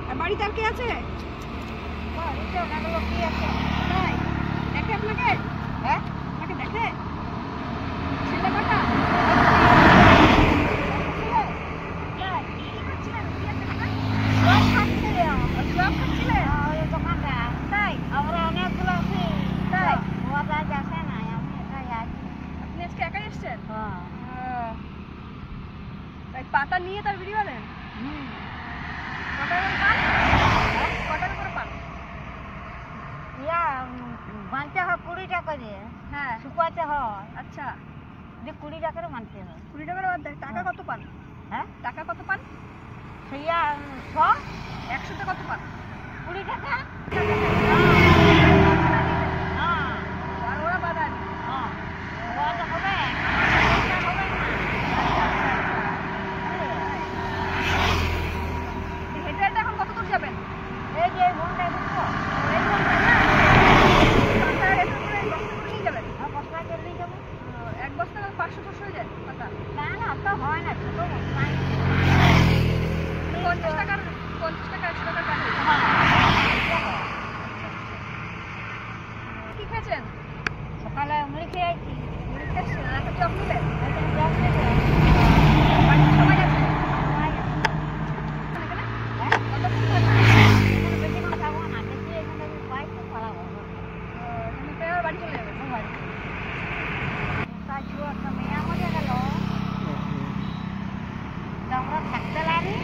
আর বাড়িতে আর কে আছে? বাড়িতে অনেকগুলো কি আছে? তাই দেখে আপনাকে? হ্যাঁ, আপনাকে দেখে? ছেলে কটা? তাই কি করছিলেন? কি আছে আপনার? সব খাচ্ছিলাম। জব করছিলেন? ওই দোকানটা। তাই আমরা অনেকগুলো আছি। তাই বাবা যাচ্ছে না, আমি একাই আছি। আপনি আজকে একাই এসছেন? হ্যাঁ। তাই পাতা নিয়ে তার বিড়ি বাঁধেন? হুম। কটা করে পান? কটার করে পান? ইয়া বাঁচতে হয় 20 টাকা দিয়ে। হ্যাঁ শুকাতে হয় আচ্ছা যে 20 টাকার মানতে হয়। 20 টাকার বাদ দেয়। টাকা কত পান? হ্যাঁ, টাকা কত পান? সেইয়া 100 100তে কত পান? 20 টাকা। হ্যাঁ হ্যাঁ, আর ওরা বাদান হ্যাঁ। ওরা তো হবে। ওটা হবে না। হেঁটে হেঁটে এখন কত দূর যাবেন? এই যে ঘন্টায় ঢুকবো। এই ঘন্টায় না? পাতা হেঁটে করে এই বস্তা করে নিয়ে যাবেন? বস্তা চলে যাবো। এক বস্তা 500-600 হয়ে যায় পাতা? না না, তো হয় না, ছোট বস্তা। 50 টাকার 100 টাকার প্যাকেট। কি খেয়েছেন? সকালে মুড়ি খেয়েছি। মুড়ি খেয়েছেন আর একটা চপ নিলেন? একটা জল খেয়েছি। বাড়িতে সবাই আছে? সবাই আছে। এখানে? হ্যাঁ? কতক্ষণ থাকবেন? এখানে বেশিক্ষণ থাকবো না, দেখি এখানে পাই তো পালা করবো। এখানে পেয়ে আবার বাড়ি চলে যাবেন? বাড়ি। তার ছিল একটা মেয়ে আমাদের গেল। তা আমরা থাকতে লাগি।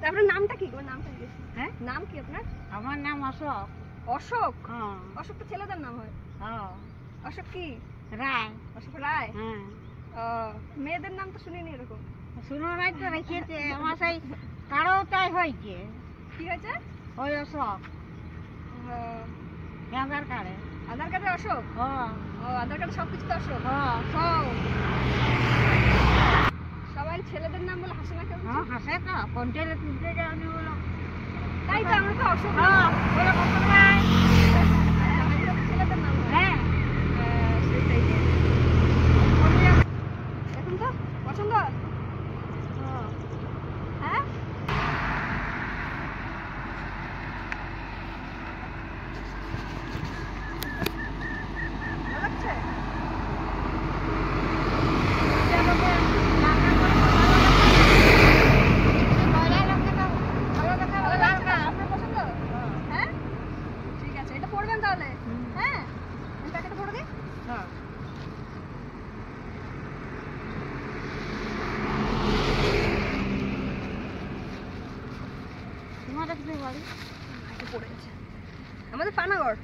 তা আপনার নামটা কি? ওর নামটা কি? হ্যাঁ, নাম কি আপনার? আমার নাম অশোক। অশোক? হ্যাঁ, অশোক তো ছেলেদের নাম হয়। হ্যাঁ। অশোক কি? রায়। অশোক রায়? হ্যাঁ, মেয়েদের নাম তো শুনিনি এরকম। শুনো নাই তো রেখেছে আমার সেই কারো তাই হয়েছে। কি হয়েছে? ওই অশোক আধার কার্ডে। আধার কার্ডে অশোক? হ্যাঁ, আধার কার্ডে সব কিছুতে অশোক? হ্যাঁ। সবাই ছেলেদের নাম বলে হাসে না কেউ? হ্যাঁ, হাসে তো কন্টেলে তুলতে যাওনি বলো। তাই তো আমরা তো অশোক হ্যাঁ, বলে কত নাই। এগুলো তো ছেলেদের নাম হয়। হ্যাঁ, সেটাই। এখন তো পছন্দ? হ্যাঁ ভালো লাগছে? ভালো লাগছে না? আপনার পছন্দ? হ্যাঁ ঠিক আছে, এটা পড়বেন তাহলে? হ্যাঁ আমি প্যাকেটে পড়ে দিই। হ্যাঁ। তোমাদের কি বাড়ি? পড়ে গেছে আমাদের পানাগড়।